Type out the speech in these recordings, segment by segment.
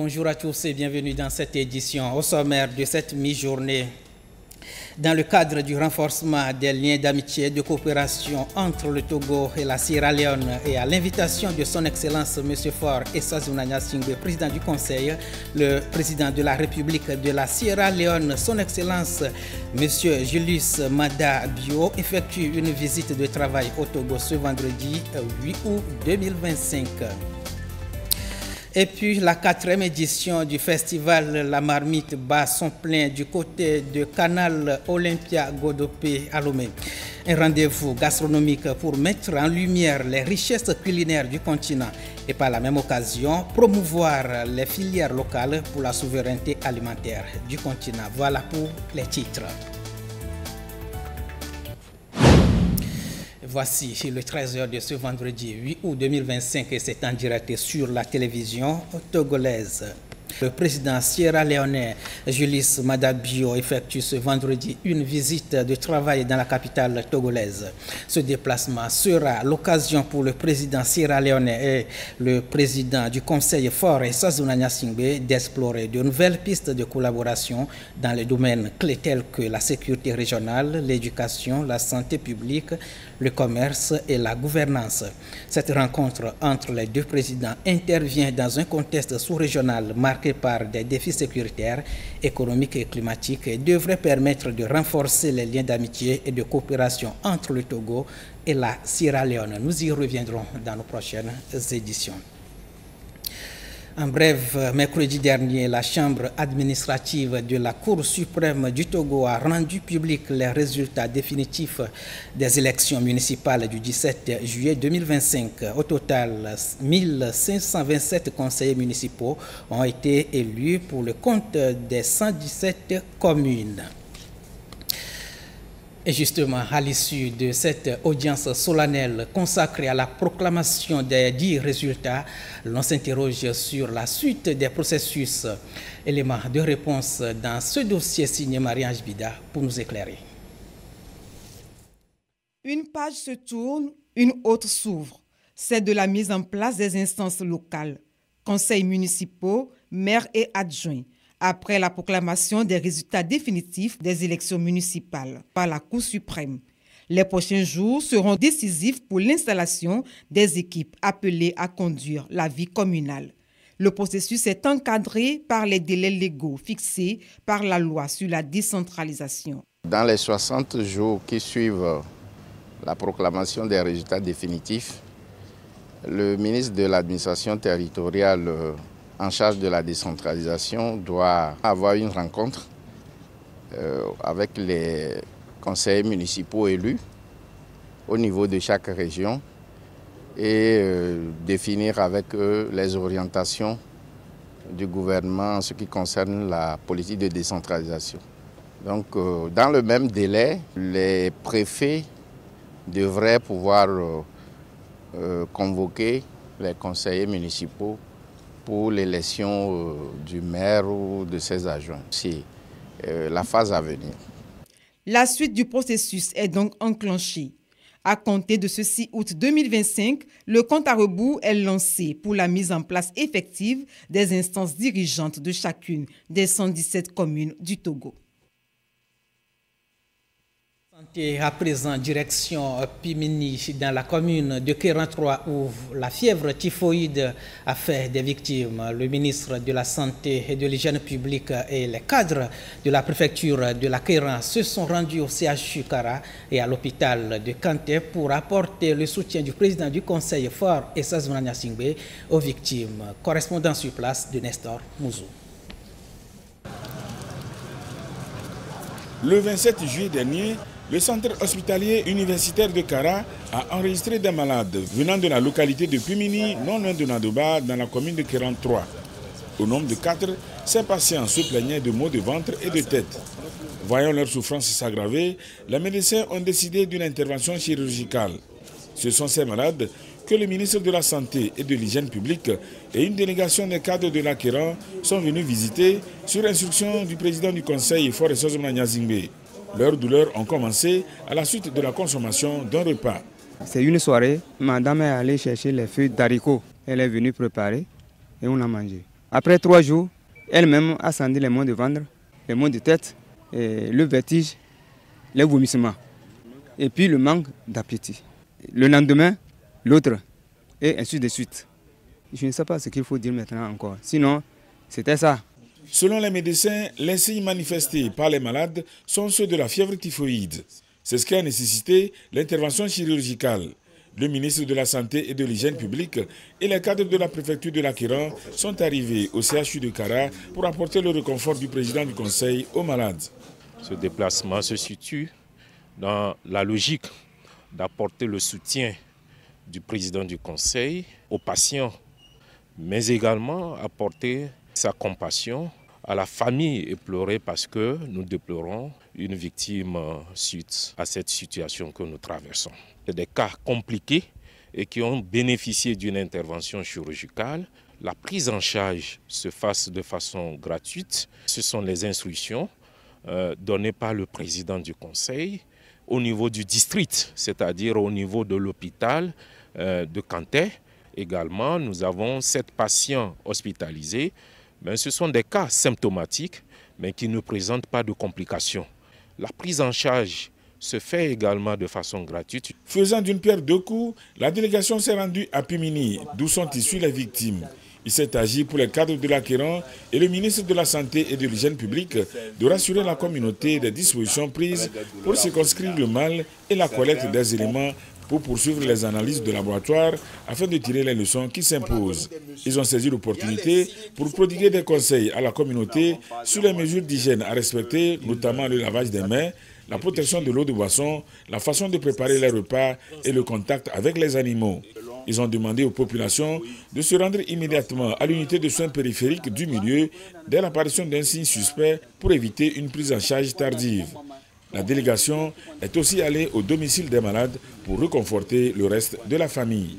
Bonjour à tous et bienvenue dans cette édition. Au sommaire de cette mi-journée, dans le cadre du renforcement des liens d'amitié et de coopération entre le Togo et la Sierra Leone et à l'invitation de son Excellence M. Faure Essazouna Gnassingbé, président du Conseil, le président de la République de la Sierra Leone, son Excellence M. Julius Maada Bio, effectue une visite de travail au Togo ce vendredi 8 août 2025. Et puis la 4e édition du festival La Marmite bat son plein du côté de Canal Olympia Godopé à Lomé. Un rendez-vous gastronomique pour mettre en lumière les richesses culinaires du continent et par la même occasion promouvoir les filières locales pour la souveraineté alimentaire du continent. Voilà pour les titres. Voici le 13h de ce vendredi 8 août 2025 et c'est en direct sur la télévision togolaise. Le président sierra-léonais Julius Maada Bio effectue ce vendredi une visite de travail dans la capitale togolaise. Ce déplacement sera l'occasion pour le président sierra-léonais et le président du Conseil Faure Essazouna Gnassingbé d'explorer de nouvelles pistes de collaboration dans les domaines clés tels que la sécurité régionale, l'éducation, la santé publique, le commerce et la gouvernance. Cette rencontre entre les deux présidents intervient dans un contexte sous-régional marqué par des défis sécuritaires, économiques et climatiques et devrait permettre de renforcer les liens d'amitié et de coopération entre le Togo et la Sierra Leone. Nous y reviendrons dans nos prochaines éditions. En bref, mercredi dernier, la Chambre administrative de la Cour suprême du Togo a rendu public les résultats définitifs des élections municipales du 17 juillet 2025. Au total, 1527 conseillers municipaux ont été élus pour le compte des 117 communes. Et justement, à l'issue de cette audience solennelle consacrée à la proclamation des 10 résultats, l'on s'interroge sur la suite des processus. Élément de réponse dans ce dossier signé Marie-Ange Bida pour nous éclairer. Une page se tourne, une autre s'ouvre. C'est de la mise en place des instances locales, conseils municipaux, maires et adjoints, après la proclamation des résultats définitifs des élections municipales par la Cour suprême. Les prochains jours seront décisifs pour l'installation des équipes appelées à conduire la vie communale. Le processus est encadré par les délais légaux fixés par la loi sur la décentralisation. Dans les 60 jours qui suivent la proclamation des résultats définitifs, le ministre de l'administration territoriale en charge de la décentralisation doit avoir une rencontre avec les conseillers municipaux élus au niveau de chaque région et définir avec eux les orientations du gouvernement en ce qui concerne la politique de décentralisation. Donc, dans le même délai, les préfets devraient pouvoir convoquer les conseillers municipaux pour l'élection du maire ou de ses adjoints. C'est la phase à venir. La suite du processus est donc enclenchée. À compter de ce 6 août 2025, le compte à rebours est lancé pour la mise en place effective des instances dirigeantes de chacune des 117 communes du Togo. Et à présent, direction Pimini, dans la commune de Kéran 3, où la fièvre typhoïde a fait des victimes. Le ministre de la Santé et de l'Hygiène publique et les cadres de la préfecture de la Kéran se sont rendus au CHU Kara et à l'hôpital de Kanté pour apporter le soutien du président du Conseil Faure Essazouna Gnassingbé aux victimes. Correspondant sur place de Nestor Mouzou. Le 27 juillet dernier, le centre hospitalier universitaire de Kara a enregistré des malades venant de la localité de Pimini, non loin de Nadoba, dans la commune de Kéran 3. Au nombre de 4, ces patients se plaignaient de maux de ventre et de tête. Voyant leur souffrance s'aggraver, les médecins ont décidé d'une intervention chirurgicale. Ce sont ces malades que le ministre de la Santé et de l'Hygiène publique et une délégation des cadres de la Kéran sont venus visiter sur instruction du président du Conseil, Faure Essazouna Gnassingbé. Leurs douleurs ont commencé à la suite de la consommation d'un repas. C'est une soirée, madame est allée chercher les feuilles d'haricots. Elle est venue préparer et on a mangé. Après 3 jours, elle-même a senti les maux de ventre, les maux de tête, le vertige, les vomissements et puis le manque d'appétit. Le lendemain, l'autre, et ainsi de suite. Je ne sais pas ce qu'il faut dire maintenant encore. Sinon, c'était ça. Selon les médecins, les signes manifestés par les malades sont ceux de la fièvre typhoïde. C'est ce qui a nécessité l'intervention chirurgicale. Le ministre de la Santé et de l'Hygiène publique et les cadres de la préfecture de l'Aquiron sont arrivés au CHU de Kara pour apporter le réconfort du président du conseil aux malades. Ce déplacement se situe dans la logique d'apporter le soutien du président du conseil aux patients, mais également apporter sa compassion à la famille éplorée parce que nous déplorons une victime suite à cette situation que nous traversons. C'est des cas compliqués et qui ont bénéficié d'une intervention chirurgicale. La prise en charge se fasse de façon gratuite. Ce sont les instructions données par le président du conseil au niveau du district, c'est-à-dire au niveau de l'hôpital de Kanté. Également, nous avons 7 patients hospitalisés. Mais ce sont des cas symptomatiques, mais qui ne présentent pas de complications. La prise en charge se fait également de façon gratuite. Faisant d'une pierre deux coups, la délégation s'est rendue à Pimini, d'où sont issues les victimes. Il s'est agi pour les cadres de l'Aquiron et le ministre de la Santé et de l'Hygiène publique de rassurer la communauté des dispositions prises pour circonscrire le mal et la collecte des éléments pour poursuivre les analyses de laboratoire afin de tirer les leçons qui s'imposent. Ils ont saisi l'opportunité pour prodiguer des conseils à la communauté sur les mesures d'hygiène à respecter, notamment le lavage des mains, la protection de l'eau de boisson, la façon de préparer les repas et le contact avec les animaux. Ils ont demandé aux populations de se rendre immédiatement à l'unité de soins périphériques du milieu dès l'apparition d'un signe suspect pour éviter une prise en charge tardive. La délégation est aussi allée au domicile des malades pour réconforter le reste de la famille.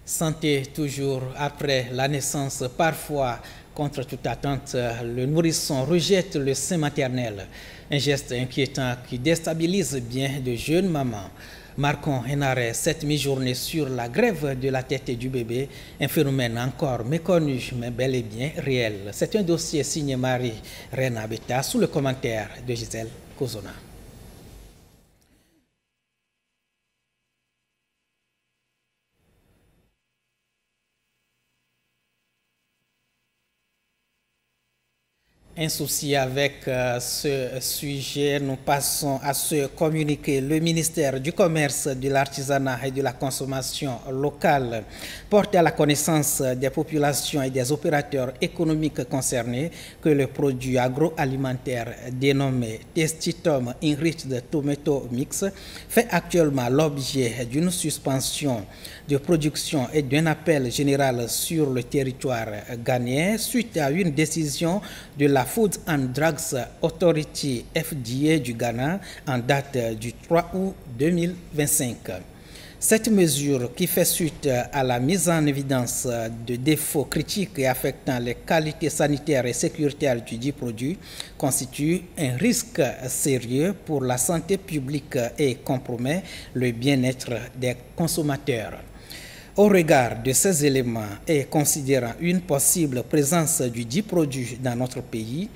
Santé toujours après la naissance, parfois contre toute attente, le nourrisson rejette le sein maternel. Un geste inquiétant qui déstabilise bien de jeunes mamans. Marquons un arrêt cette mi-journée sur la grève de la tête du bébé, un phénomène encore méconnu mais bel et bien réel. C'est un dossier signé Marie-Reine Abeta sous le commentaire de Gisèle Kozona. Insouciés avec ce sujet, nous passons à ce communiqué. Le ministère du Commerce, de l'Artisanat et de la Consommation locale porte à la connaissance des populations et des opérateurs économiques concernés que le produit agroalimentaire dénommé Testitum Enriched Tomato Mix fait actuellement l'objet d'une suspension de production et d'un appel général sur le territoire ghanéen suite à une décision de la Food and Drugs Authority FDA du Ghana en date du 3 août 2025. Cette mesure, qui fait suite à la mise en évidence de défauts critiques et affectant les qualités sanitaires et sécuritaires du dit produit, constitue un risque sérieux pour la santé publique et compromet le bien-être des consommateurs. Au regard de ces éléments et considérant une possible présence du dit produit dans notre pays,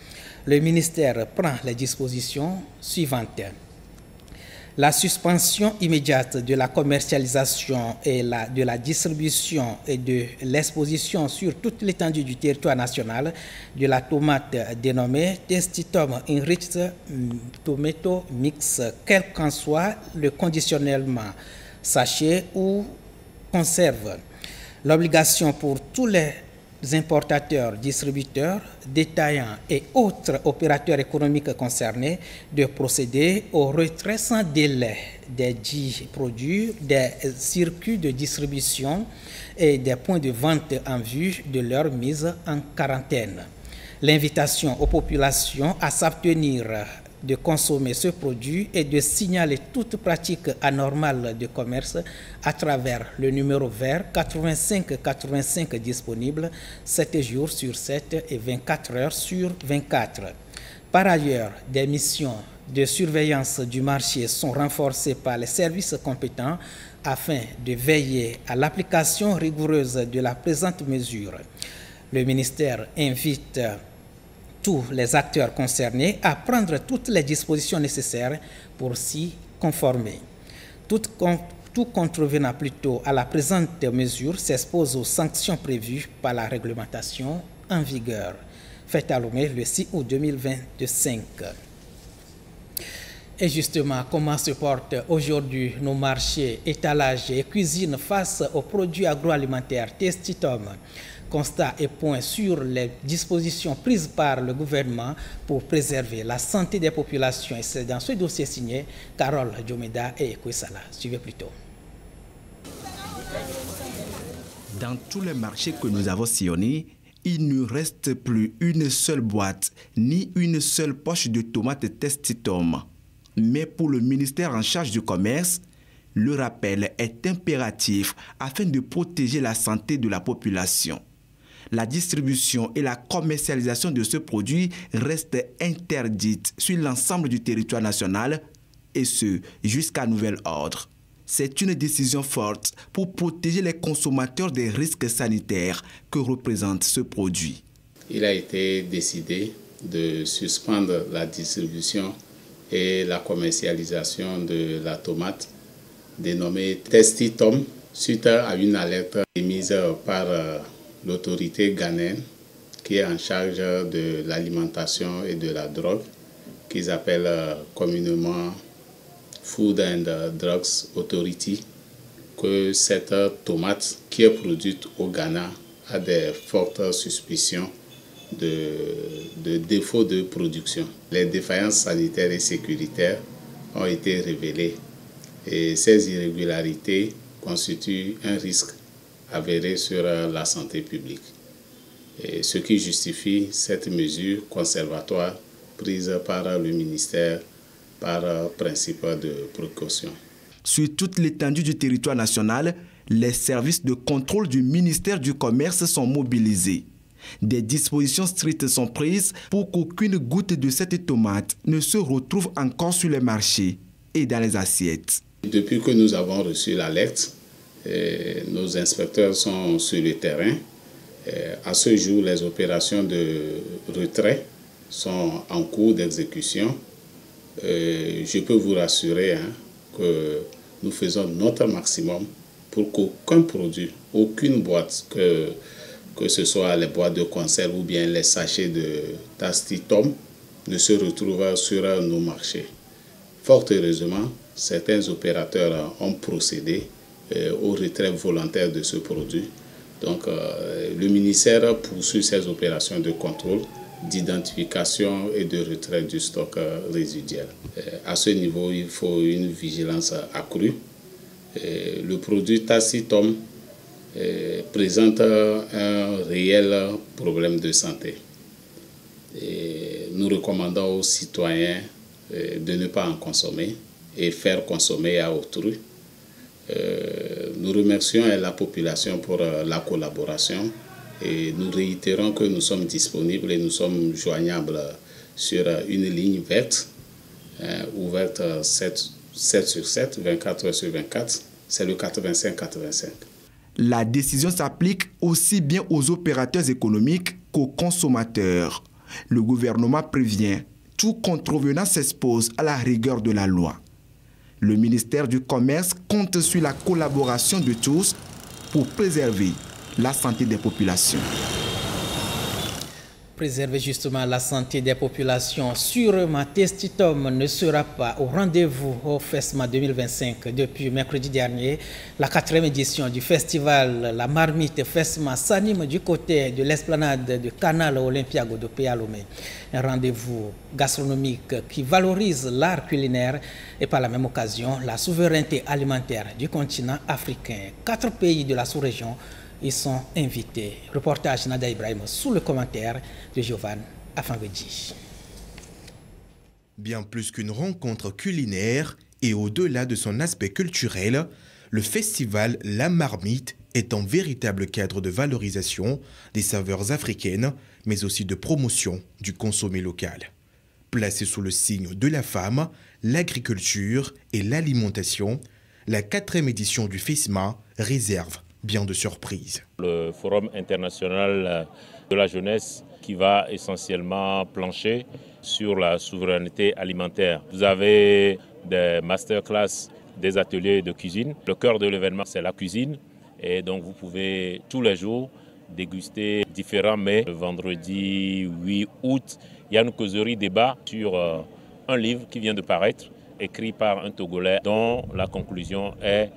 le ministère prend les dispositions suivantes. La suspension immédiate de la commercialisation et de la distribution et de l'exposition sur toute l'étendue du territoire national de la tomate dénommée Testitum Enriched Tomato Mix, quel qu'en soit le conditionnement, sachet ou conserve. L'obligation pour tous les importateurs, distributeurs, détaillants et autres opérateurs économiques concernés de procéder au retrait sans délai des dits produits, des circuits de distribution et des points de vente en vue de leur mise en quarantaine. L'invitation aux populations à s'abstenir de consommer ce produit et de signaler toute pratique anormale de commerce à travers le numéro vert 85 85 disponible 7 jours sur 7 et 24 heures sur 24. Par ailleurs, des missions de surveillance du marché sont renforcées par les services compétents afin de veiller à l'application rigoureuse de la présente mesure. Le ministère invite tous les acteurs concernés à prendre toutes les dispositions nécessaires pour s'y conformer. Tout contrevenant plutôt à la présente mesure s'expose aux sanctions prévues par la réglementation en vigueur, faite à Lomé le 6 août 2025. Et justement, comment se portent aujourd'hui nos marchés, étalages et cuisines face aux produits agroalimentaires Testitum? Constat et point sur les dispositions prises par le gouvernement pour préserver la santé des populations. Et c'est dans ce dossier signé Carole Diomeda et Ekwesala. Suivez plutôt. Dans tous les marchés que nous avons sillonnés, il ne reste plus une seule boîte, ni une seule poche de tomates Testitum. Mais pour le ministère en charge du commerce, le rappel est impératif afin de protéger la santé de la population. La distribution et la commercialisation de ce produit restent interdites sur l'ensemble du territoire national, et ce, jusqu'à nouvel ordre. C'est une décision forte pour protéger les consommateurs des risques sanitaires que représente ce produit. Il a été décidé de suspendre la distribution et la commercialisation de la tomate dénommée Testitum suite à une alerte émise par l'autorité ghanéenne qui est en charge de l'alimentation et de la drogue, qu'ils appellent communément Food and Drugs Authority, que cette tomate qui est produite au Ghana a des fortes suspicions de défauts de production. Les défaillances sanitaires et sécuritaires ont été révélées et ces irrégularités constituent un risque avéré sur la santé publique. Et ce qui justifie cette mesure conservatoire prise par le ministère par principe de précaution. Sur toute l'étendue du territoire national, les services de contrôle du ministère du Commerce sont mobilisés. Des dispositions strictes sont prises pour qu'aucune goutte de cette tomate ne se retrouve encore sur les marchés et dans les assiettes. Depuis que nous avons reçu l'alerte, nos inspecteurs sont sur le terrain. À ce jour, les opérations de retrait sont en cours d'exécution. Je peux vous rassurer que nous faisons notre maximum pour qu'aucun produit, aucune boîte, que ce soit les boîtes de conserve ou bien les sachets de Testitum, ne se retrouve sur nos marchés. Fort heureusement, certains opérateurs ont procédé au retrait volontaire de ce produit. Donc, le ministère poursuit ses opérations de contrôle, d'identification et de retrait du stock résiduel. À ce niveau, il faut une vigilance accrue. Le produit Testitum présente un réel problème de santé. Et nous recommandons aux citoyens de ne pas en consommer et faire consommer à autrui. Nous remercions la population pour la collaboration et nous réitérons que nous sommes disponibles et nous sommes joignables sur une ligne verte, ouverte 7 sur 7, 24 heures sur 24, c'est le 85-85. La décision s'applique aussi bien aux opérateurs économiques qu'aux consommateurs. Le gouvernement prévient, tout contrevenant s'expose à la rigueur de la loi. Le ministère du Commerce compte sur la collaboration de tous pour préserver la santé des populations. Préserver justement la santé des populations. Sûrement, Testitum ne sera pas au rendez-vous au FESMA 2025. Depuis mercredi dernier, la 4e édition du festival La Marmite FESMA s'anime du côté de l'esplanade du Canal Olympiago de Péalomé. Un rendez-vous gastronomique qui valorise l'art culinaire et par la même occasion la souveraineté alimentaire du continent africain. 4 pays de la sous-région ils sont invités. Reportage Nada Ibrahim sous le commentaire de Giovanni Afangweji. Bien plus qu'une rencontre culinaire et au-delà de son aspect culturel, le festival La Marmite est un véritable cadre de valorisation des saveurs africaines, mais aussi de promotion du consommé local. Placé sous le signe de la femme, l'agriculture et l'alimentation, la 4e édition du FESMA réserve bien de surprises. Le Forum international de la jeunesse qui va essentiellement plancher sur la souveraineté alimentaire. Vous avez des masterclass, des ateliers de cuisine. Le cœur de l'événement, c'est la cuisine. Et donc vous pouvez tous les jours déguster différents mets. Le vendredi 8 août, il y a une causerie débat sur un livre qui vient de paraître, écrit par un Togolais, dont la conclusion est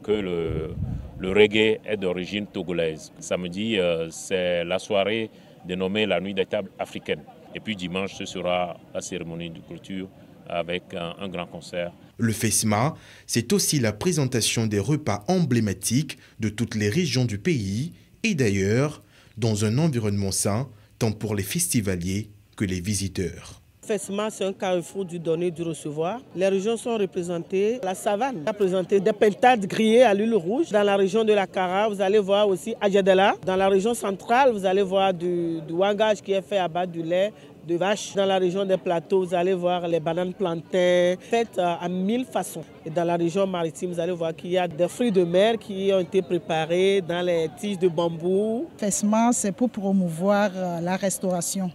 que le reggae est d'origine togolaise. Samedi, c'est la soirée dénommée la nuit des tables africaines. Et puis dimanche, ce sera la cérémonie de clôture avec un grand concert. Le FESMA, c'est aussi la présentation des repas emblématiques de toutes les régions du pays et d'ailleurs dans un environnement sain tant pour les festivaliers que les visiteurs. FESMA, c'est un carrefour du donner et du recevoir. Les régions sont représentées. La savane a présenté des pintades grillées à l'huile rouge. Dans la région de la Kara, vous allez voir aussi Adjadela. Dans la région centrale, vous allez voir du wangage qui est fait à base du lait de vache. Dans la région des plateaux, vous allez voir les bananes plantains faites à 1000 façons. Et dans la région maritime, vous allez voir qu'il y a des fruits de mer qui ont été préparés dans les tiges de bambou. FESMA, c'est pour promouvoir la restauration,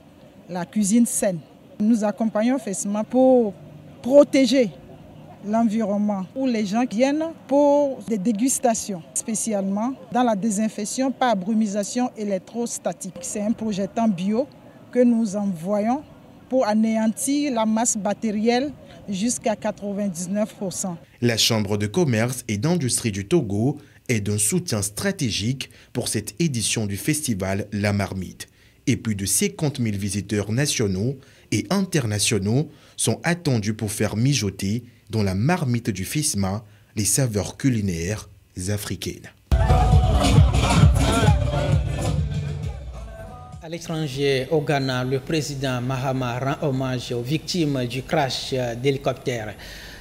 la cuisine saine. Nous accompagnons FESMA pour protéger l'environnement, où les gens viennent pour des dégustations, spécialement dans la désinfection par brumisation électrostatique. C'est un projetant bio que nous envoyons pour anéantir la masse bactérielle jusqu'à 99%. La Chambre de commerce et d'industrie du Togo est d'un soutien stratégique pour cette édition du festival La Marmite. Et plus de 50 000 visiteurs nationaux et internationaux sont attendus pour faire mijoter dans la marmite du FESMA les saveurs culinaires africaines. À l'étranger, au Ghana, le président Mahama rend hommage aux victimes du crash d'hélicoptère.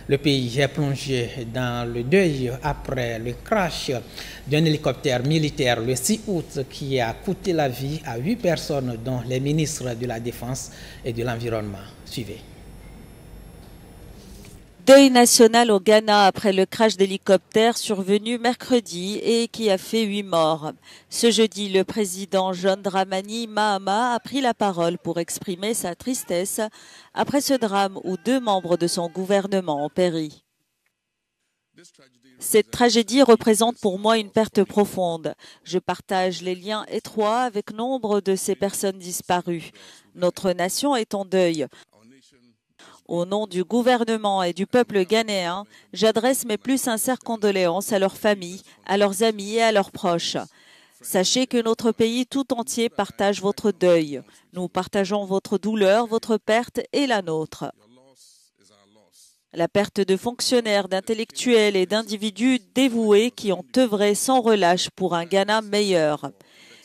Le pays est plongé dans le deuil après le crash d'un hélicoptère militaire le 6 août qui a coûté la vie à 8 personnes, dont les ministres de la Défense et de l'Environnement. Suivez. Deuil national au Ghana après le crash d'hélicoptère survenu mercredi et qui a fait 8 morts. Ce jeudi, le président John Dramani Mahama a pris la parole pour exprimer sa tristesse après ce drame où 2 membres de son gouvernement ont péri. Cette tragédie représente pour moi une perte profonde. Je partage les liens étroits avec nombre de ces personnes disparues. Notre nation est en deuil. Au nom du gouvernement et du peuple ghanéen, j'adresse mes plus sincères condoléances à leurs familles, à leurs amis et à leurs proches. Sachez que notre pays tout entier partage votre deuil. Nous partageons votre douleur, votre perte et la nôtre. La perte de fonctionnaires, d'intellectuels et d'individus dévoués qui ont œuvré sans relâche pour un Ghana meilleur.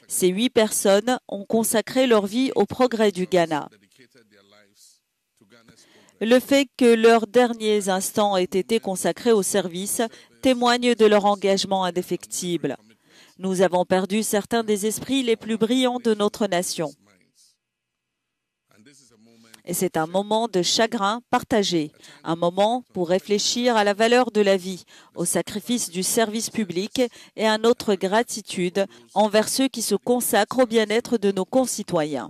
Ces 8 personnes ont consacré leur vie au progrès du Ghana. Le fait que leurs derniers instants aient été consacrés au service témoigne de leur engagement indéfectible. Nous avons perdu certains des esprits les plus brillants de notre nation. Et c'est un moment de chagrin partagé, un moment pour réfléchir à la valeur de la vie, au sacrifice du service public et à notre gratitude envers ceux qui se consacrent au bien-être de nos concitoyens.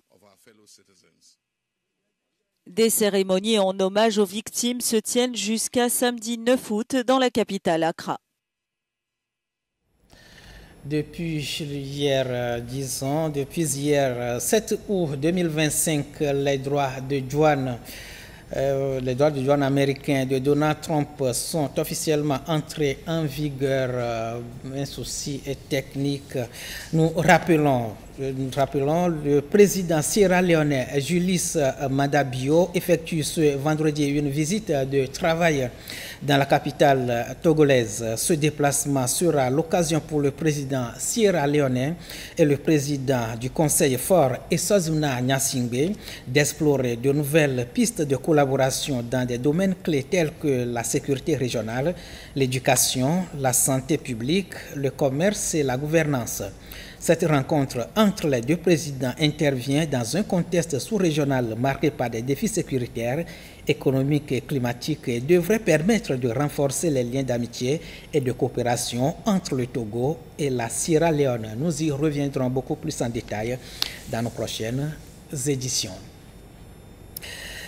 Des cérémonies en hommage aux victimes se tiennent jusqu'à samedi 9 août dans la capitale Accra. Depuis hier 7 août 2025, les droits de douane américains de Donald Trump sont officiellement entrés en vigueur. Un souci est technique. Nous rappelons, le président sierra-léonais Julius Maada Bio effectue ce vendredi une visite de travail dans la capitale togolaise. Ce déplacement sera l'occasion pour le président sierra-léonais et le président du Conseil fort Essozuna Nyasingbe d'explorer de nouvelles pistes de collaboration dans des domaines clés tels que la sécurité régionale, l'éducation, la santé publique, le commerce et la gouvernance. Cette rencontre entre les deux présidents intervient dans un contexte sous-régional marqué par des défis sécuritaires, économiques et climatiques et devrait permettre de renforcer les liens d'amitié et de coopération entre le Togo et la Sierra Leone. Nous y reviendrons beaucoup plus en détail dans nos prochaines éditions.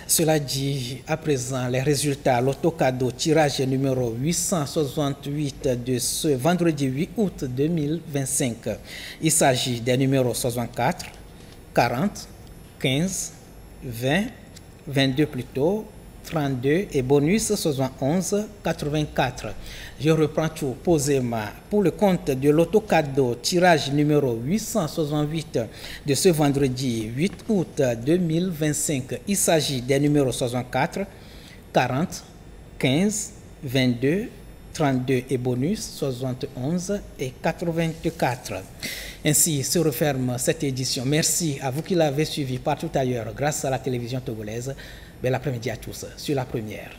Cela dit, à présent, les résultats l'autocadeau tirage numéro 868 de ce vendredi 8 août 2025. Il s'agit des numéros 64, 40, 15, 20, 22 plutôt, 32 et bonus 71, 84. Je reprends tout posément. Pour le compte de l'autocadeau tirage numéro 868 de ce vendredi 8 août 2025, il s'agit des numéros 64, 40, 15, 22, 32 et bonus 71 et 84. Ainsi se referme cette édition. Merci à vous qui l'avez suivi partout ailleurs grâce à la télévision togolaise. Bel après-midi à tous sur La Première.